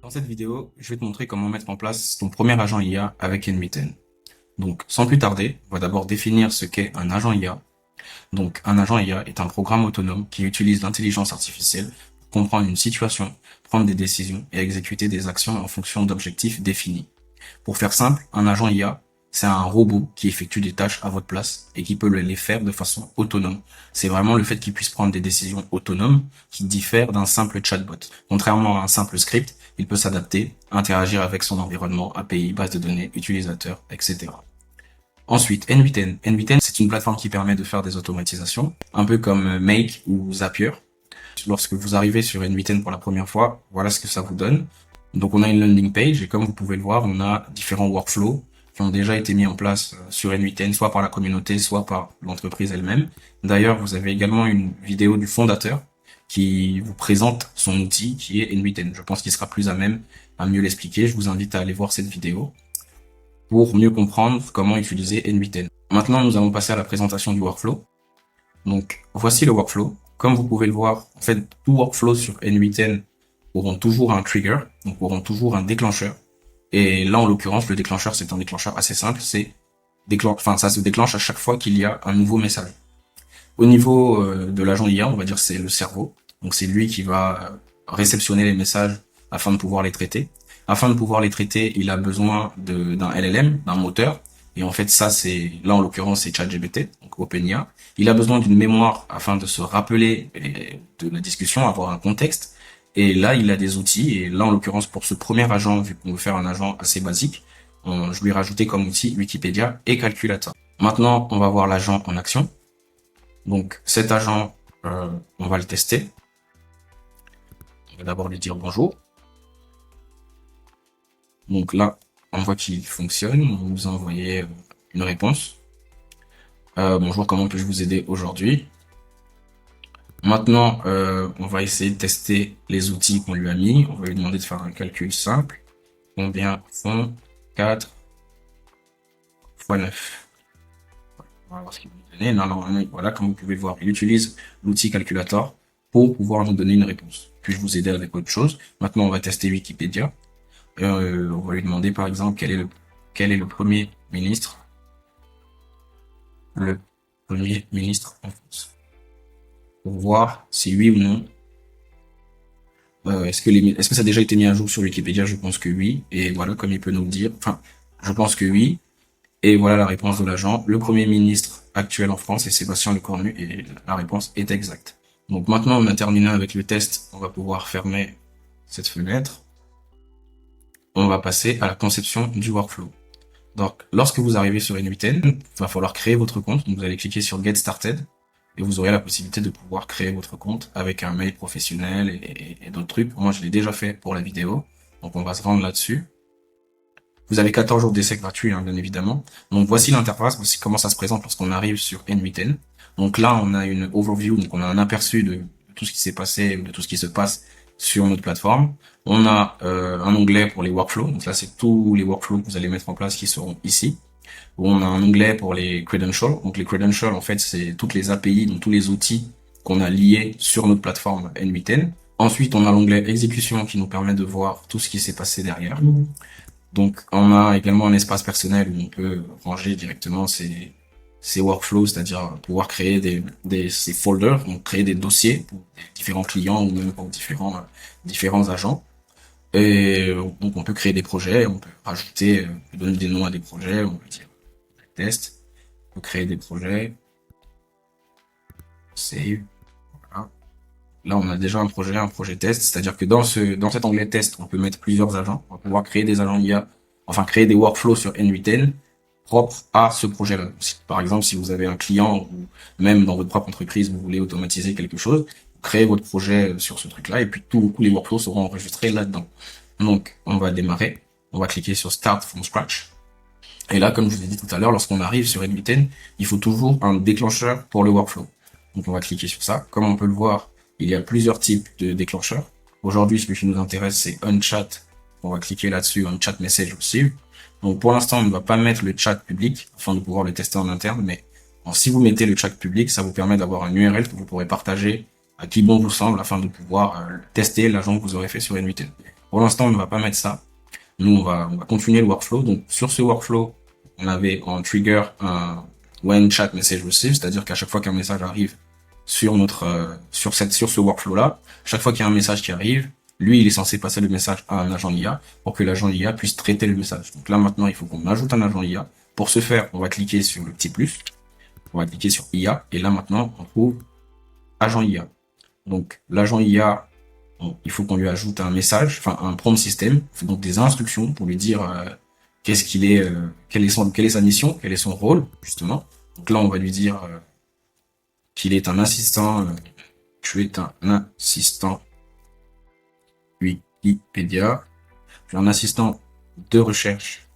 Dans cette vidéo, je vais te montrer comment mettre en place ton premier agent IA avec NV10. Donc, sans plus tarder, on va d'abord définir ce qu'est un agent IA. Donc, un agent IA est un programme autonome qui utilise l'intelligence artificielle pour comprendre une situation, prendre des décisions et exécuter des actions en fonction d'objectifs définis. Pour faire simple, un agent IA, c'est un robot qui effectue des tâches à votre place et qui peut les faire de façon autonome. C'est vraiment le fait qu'il puisse prendre des décisions autonomes qui diffèrent d'un simple chatbot. Contrairement à un simple script, il peut s'adapter, interagir avec son environnement, API, base de données, utilisateurs, etc. Ensuite, NV10. NV10, c'est une plateforme qui permet de faire des automatisations, un peu comme Make ou Zapier. Lorsque vous arrivez sur NV10 pour la première fois, voilà ce que ça vous donne. Donc on a une landing page et comme vous pouvez le voir, on a différents workflows qui ont déjà été mis en place sur NV10, soit par la communauté, soit par l'entreprise elle-même. D'ailleurs, vous avez également une vidéo du fondateur qui vous présente son outil qui est NV10. Je pense qu'il sera plus à même à mieux l'expliquer. Je vous invite à aller voir cette vidéo pour mieux comprendre comment utiliser NV10. Maintenant, nous allons passer à la présentation du workflow. Donc, voici le workflow. Comme vous pouvez le voir, en fait, tout workflow sur NV10 auront toujours un trigger, donc auront toujours un déclencheur. Et là, en l'occurrence, le déclencheur, c'est un déclencheur assez simple. Ça se déclenche à chaque fois qu'il y a un nouveau message. Au niveau de l'agent IA, on va dire c'est le cerveau. Donc, c'est lui qui va réceptionner les messages afin de pouvoir les traiter. Afin de pouvoir les traiter, il a besoin d'un LLM, d'un moteur. Et en fait, ça, là, en l'occurrence, c'est ChatGPT, donc OpenIA. Il a besoin d'une mémoire afin de se rappeler de la discussion, avoir un contexte. Et là, il a des outils. Et là, en l'occurrence, pour ce premier agent, vu qu'on veut faire un agent assez basique, je lui ai rajouté comme outil Wikipédia et Calculator. Maintenant, on va voir l'agent en action. Donc, cet agent, on va le tester. On va d'abord lui dire bonjour. Donc là, on voit qu'il fonctionne. On nous a envoyé une réponse. Bonjour, comment puis-je vous aider aujourd'hui? Maintenant, on va essayer de tester les outils qu'on lui a mis. On va lui demander de faire un calcul simple. Combien font 4 fois 9? On va voir ce qu'il va nous donner. Non, voilà, comme vous pouvez le voir, il utilise l'outil calculator pour pouvoir nous donner une réponse. Puis-je vous aider avec autre chose? Maintenant, on va tester Wikipédia. On va lui demander par exemple quel est le premier ministre en France, pour voir si oui ou non est-ce que ça a déjà été mis à jour sur Wikipédia. Je pense que oui, et voilà, comme il peut nous le dire, enfin je pense que oui, et voilà la réponse de l'agent. Le premier ministre actuel en France est Sébastien Lecornu, et la réponse est exacte. Donc maintenant on a terminé avec le test, on va pouvoir fermer cette fenêtre. On va passer à la conception du workflow. Donc, lorsque vous arrivez sur NV10, il va falloir créer votre compte. Donc, vous allez cliquer sur Get Started et vous aurez la possibilité de pouvoir créer votre compte avec un mail professionnel et d'autres trucs. Moi, je l'ai déjà fait pour la vidéo. Donc, on va se rendre là-dessus. Vous avez 14 jours d'essai gratuit, hein, bien évidemment. Donc, voici l'interface, voici comment ça se présente lorsqu'on arrive sur NV10. Donc là, on a une overview, donc on a un aperçu de tout ce qui s'est passé, de tout ce qui se passe sur notre plateforme. On a un onglet pour les workflows. Donc là, c'est tous les workflows que vous allez mettre en place qui seront ici. On a un onglet pour les credentials. Donc les credentials, en fait, c'est toutes les API, donc tous les outils qu'on a liés sur notre plateforme NV10. Ensuite, on a l'onglet exécution qui nous permet de voir tout ce qui s'est passé derrière. Donc, on a également un espace personnel où on peut ranger directement ces workflows, c'est-à-dire pouvoir créer ces folders, donc créer des dossiers pour différents clients ou même pour différents agents. Et donc on peut créer des projets, on peut rajouter, donner des noms à des projets, on peut dire test, on peut créer des projets, save, voilà. Là on a déjà un projet test, c'est-à-dire que dans cet onglet test, on peut mettre plusieurs agents, on va pouvoir créer des agents IA, enfin créer des workflows sur NV10 propres à ce projet-là. Par exemple, si vous avez un client ou même dans votre propre entreprise, vous voulez automatiser quelque chose, vous créez votre projet sur ce truc-là et puis tous les workflows seront enregistrés là-dedans. Donc, on va démarrer. On va cliquer sur Start from Scratch. Et là, comme je vous ai dit tout à l'heure, lorsqu'on arrive sur NV10, il faut toujours un déclencheur pour le workflow. Donc, on va cliquer sur ça. Comme on peut le voir, il y a plusieurs types de déclencheurs. Aujourd'hui, celui qui nous intéresse, c'est OnChat. On va cliquer là-dessus, OnChat Message Receive. Donc, pour l'instant, on ne va pas mettre le chat public afin de pouvoir le tester en interne. Mais si vous mettez le chat public, ça vous permet d'avoir un URL que vous pourrez partager à qui bon vous semble afin de pouvoir tester l'agent que vous aurez fait sur NV10. Pour l'instant, on ne va pas mettre ça. Nous, on va continuer le workflow. Donc, sur ce workflow, on avait en trigger un when chat message receive, c'est-à-dire qu'à chaque fois qu'un message arrive sur sur ce workflow-là, chaque fois qu'il y a un message qui arrive, lui, il est censé passer le message à un agent IA pour que l'agent IA puisse traiter le message. Donc là, maintenant, il faut qu'on ajoute un agent IA. Pour ce faire, on va cliquer sur le petit plus. On va cliquer sur IA. Et là, maintenant, on trouve agent IA. Donc, l'agent IA, il faut qu'on lui ajoute un message, enfin un prompt system, donc des instructions pour lui dire qu'est-ce qu'il est, quelle est sa mission, quel est son rôle justement. Donc là, on va lui dire qu'il est un assistant, tu es un assistant Wikipédia, tu es un assistant de recherche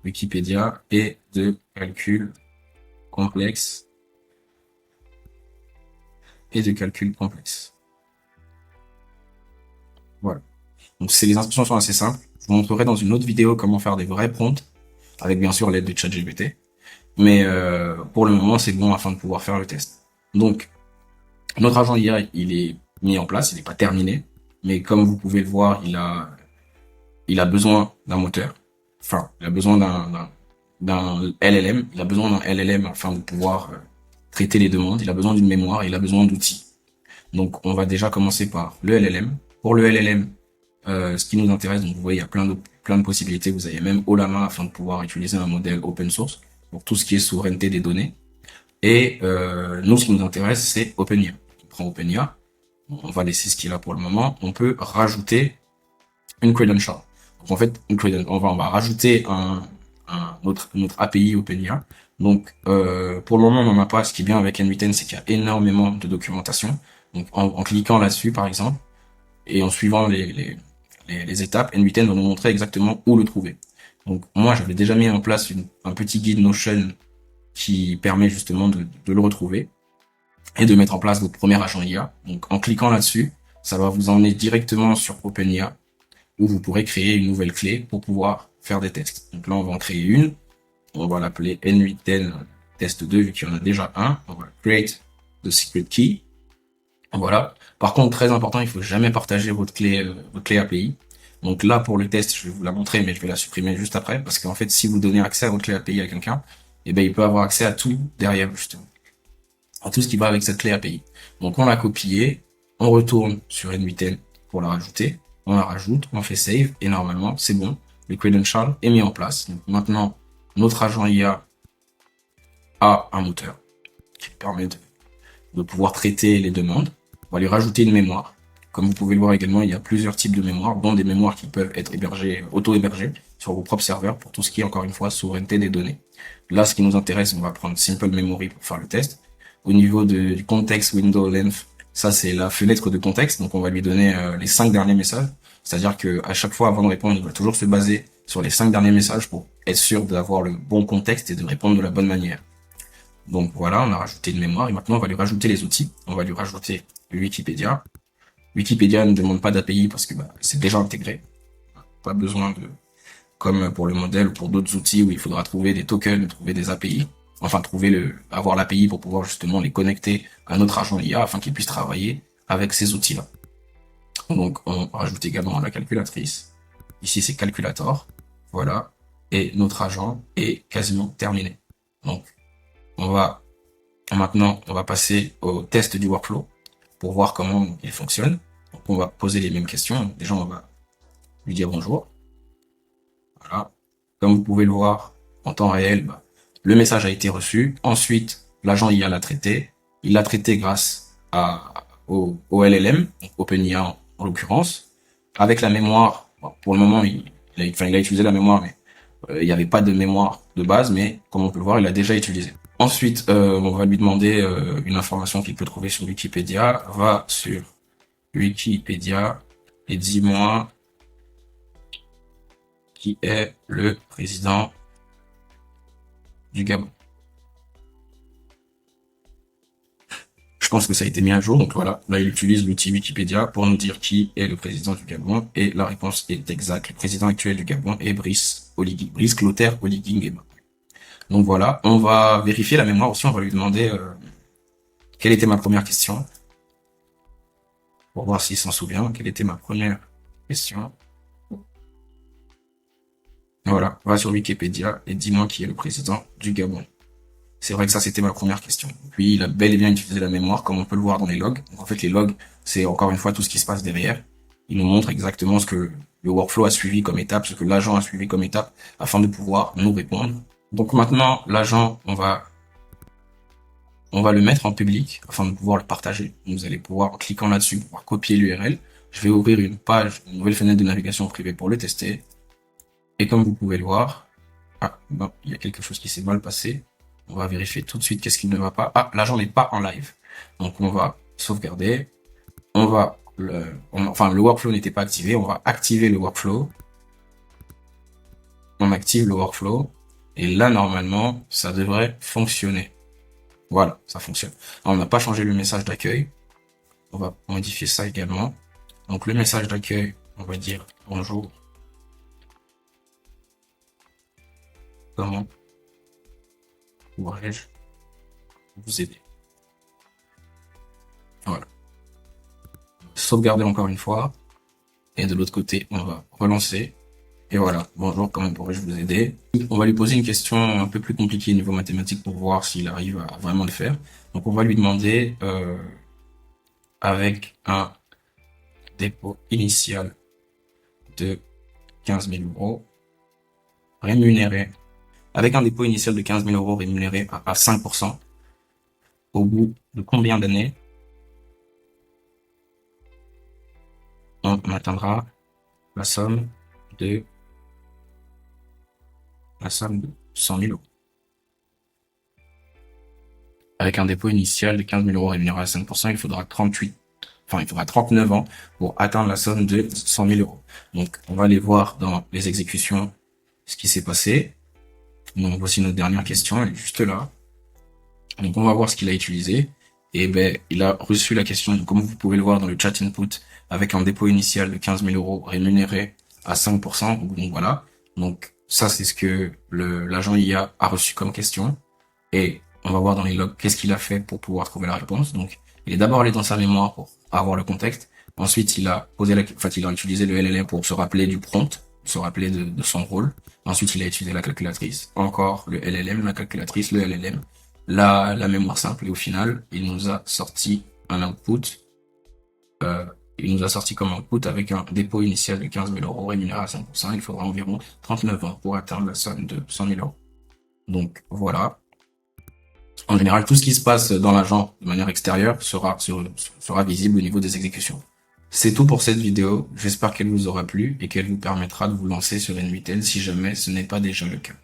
Wikipédia et de calcul complexe Voilà. Donc les instructions sont assez simples. Je vous montrerai dans une autre vidéo comment faire des vrais prompts, avec bien sûr l'aide de ChatGPT. Mais pour le moment, c'est bon afin de pouvoir faire le test. Donc, notre agent IA, il est mis en place, il n'est pas terminé. Mais comme vous pouvez le voir, il a besoin d'un moteur. Enfin, il a besoin d'un LLM. Il a besoin d'un LLM afin de pouvoir traiter les demandes. Il a besoin d'une mémoire, il a besoin d'outils. Donc, on va déjà commencer par le LLM. Pour le LLM, ce qui nous intéresse, donc vous voyez, il y a plein de possibilités. Vous avez même Ollama afin de pouvoir utiliser un modèle open source pour tout ce qui est souveraineté des données. Et nous, ce qui nous intéresse, c'est OpenIA. On prend OpenIA, on va laisser ce qu'il a pour le moment. On peut rajouter une credential. Donc en fait, on va rajouter notre API OpenIA. Donc pour le moment, on n'en a pas. Ce qui est bien avec NV10, c'est qu'il y a énormément de documentation. Donc en cliquant là-dessus, par exemple, et en suivant les étapes, NV10 va nous montrer exactement où le trouver. Donc moi, j'avais déjà mis en place un petit guide Notion qui permet justement de le retrouver et de mettre en place votre premier agent IA. Donc en cliquant là-dessus, ça va vous emmener directement sur OpenIA où vous pourrez créer une nouvelle clé pour pouvoir faire des tests. Donc là, on va en créer une. On va l'appeler N810 test 2 vu qu'il y en a déjà un. On va create the secret key. Voilà. Par contre, très important, il faut jamais partager votre clé API. Donc là, pour le test, je vais vous la montrer, mais je vais la supprimer juste après, parce qu'en fait, si vous donnez accès à votre clé API à quelqu'un, eh ben, il peut avoir accès à tout derrière, justement. À tout ce qui va avec cette clé API. Donc, on l'a copié, on retourne sur N8N pour la rajouter, on la rajoute, on fait save, et normalement, c'est bon. Le credential est mis en place. Donc, maintenant, notre agent IA a un moteur qui permet de pouvoir traiter les demandes. On va lui rajouter une mémoire. Comme vous pouvez le voir également, il y a plusieurs types de mémoires, dont des mémoires qui peuvent être hébergées, auto-hébergées sur vos propres serveurs pour tout ce qui est, encore une fois, souveraineté des données. Là, ce qui nous intéresse, on va prendre Simple Memory pour faire le test. Au niveau du context window length, ça c'est la fenêtre de contexte, donc on va lui donner les 5 derniers messages. C'est-à-dire que à chaque fois avant de répondre, il va toujours se baser sur les 5 derniers messages pour être sûr d'avoir le bon contexte et de répondre de la bonne manière. Donc voilà, on a rajouté une mémoire et maintenant on va lui rajouter les outils. On va lui rajouter Wikipédia. Wikipédia ne demande pas d'API parce que c'est déjà intégré. Pas besoin de, comme pour le modèle ou pour d'autres outils où il faudra trouver des tokens, trouver des API. Enfin, avoir l'API pour pouvoir justement les connecter à notre agent IA afin qu'il puisse travailler avec ces outils-là. Donc, on rajoute également la calculatrice. Ici, c'est calculator. Voilà. Et notre agent est quasiment terminé. Donc, maintenant, on va passer au test du workflow pour voir comment il fonctionne. Donc, on va poser les mêmes questions. Déjà, on va lui dire bonjour. Voilà. Comme vous pouvez le voir en temps réel, le message a été reçu. Ensuite, l'agent IA l'a traité. Il l'a traité grâce au LLM, donc OpenIA en l'occurrence, avec la mémoire. Bon, pour le moment, il a utilisé la mémoire, mais il n'y avait pas de mémoire de base, mais comme on peut le voir, il l'a déjà utilisé. Ensuite, on va lui demander une information qu'il peut trouver sur Wikipédia. Va sur Wikipédia et dis-moi qui est le président du Gabon. Je pense que ça a été mis à jour, donc voilà. Là, il utilise l'outil Wikipédia pour nous dire qui est le président du Gabon, et la réponse est exacte. Le président actuel du Gabon est Brice Clotaire Oligui Nguema. Donc voilà, on va vérifier la mémoire aussi, on va lui demander quelle était ma première question, pour voir s'il s'en souvient. Quelle était ma première question? voilà, va sur Wikipédia et dis-moi qui est le président du Gabon. C'est vrai que ça, c'était ma première question. Puis, il a bel et bien utilisé la mémoire, comme on peut le voir dans les logs. Donc, en fait, les logs, c'est encore une fois tout ce qui se passe derrière. Il nous montre exactement ce que le workflow a suivi comme étape, ce que l'agent a suivi comme étape, afin de pouvoir nous répondre. Donc maintenant, l'agent, on va le mettre en public, afin de pouvoir le partager. Vous allez pouvoir, en cliquant là-dessus, pouvoir copier l'URL. Je vais ouvrir une page, une nouvelle fenêtre de navigation privée pour le tester. Et comme vous pouvez le voir, bon, il y a quelque chose qui s'est mal passé. On va vérifier tout de suite qu'est-ce qui ne va pas. L'agent n'est pas en live. Donc on va sauvegarder. On va enfin le workflow n'était pas activé. On va activer le workflow. On active le workflow. Et là, normalement, ça devrait fonctionner. Voilà, ça fonctionne. Alors, on n'a pas changé le message d'accueil. On va modifier ça également. Donc le message d'accueil, on va dire bonjour. Comment pourrais-je vous aider? Voilà. Sauvegarder encore une fois. Et de l'autre côté, on va relancer. Et voilà. Bonjour, comment pourrais-je vous aider? On va lui poser une question un peu plus compliquée au niveau mathématique pour voir s'il arrive à vraiment le faire. Donc on va lui demander avec un dépôt initial de 15 000 euros rémunéré. Avec un dépôt initial de 15 000 euros rémunéré à 5%, au bout de combien d'années on atteindra la somme de 100 000 euros. Avec un dépôt initial de 15 000 euros rémunéré à 5%, il faudra 39 ans pour atteindre la somme de 100 000 euros. Donc, on va aller voir dans les exécutions ce qui s'est passé. Donc, voici notre dernière question, elle est juste là. Donc, on va voir ce qu'il a utilisé. Et ben, il a reçu la question, comme vous pouvez le voir dans le chat input, avec un dépôt initial de 15 000 euros rémunéré à 5%. Donc, voilà. Donc, ça, c'est ce que l'agent IA a reçu comme question. Et on va voir dans les logs qu'est-ce qu'il a fait pour pouvoir trouver la réponse. Donc, il est d'abord allé dans sa mémoire pour avoir le contexte. Ensuite, il a utilisé le LLM pour se rappeler du prompt, se rappeler de son rôle. Ensuite, il a utilisé la calculatrice. Encore le LLM, la calculatrice, le LLM, la mémoire simple. Et au final, il nous a sorti un output. Il nous a sorti comme output avec un dépôt initial de 15 000 euros rémunéré à 5%. Il faudra environ 39 ans pour atteindre la somme de 100 000 euros. Donc, voilà. En général, tout ce qui se passe dans l'agent de manière extérieure sera visible au niveau des exécutions. C'est tout pour cette vidéo. J'espère qu'elle vous aura plu et qu'elle vous permettra de vous lancer sur NVIDIA si jamais ce n'est pas déjà le cas.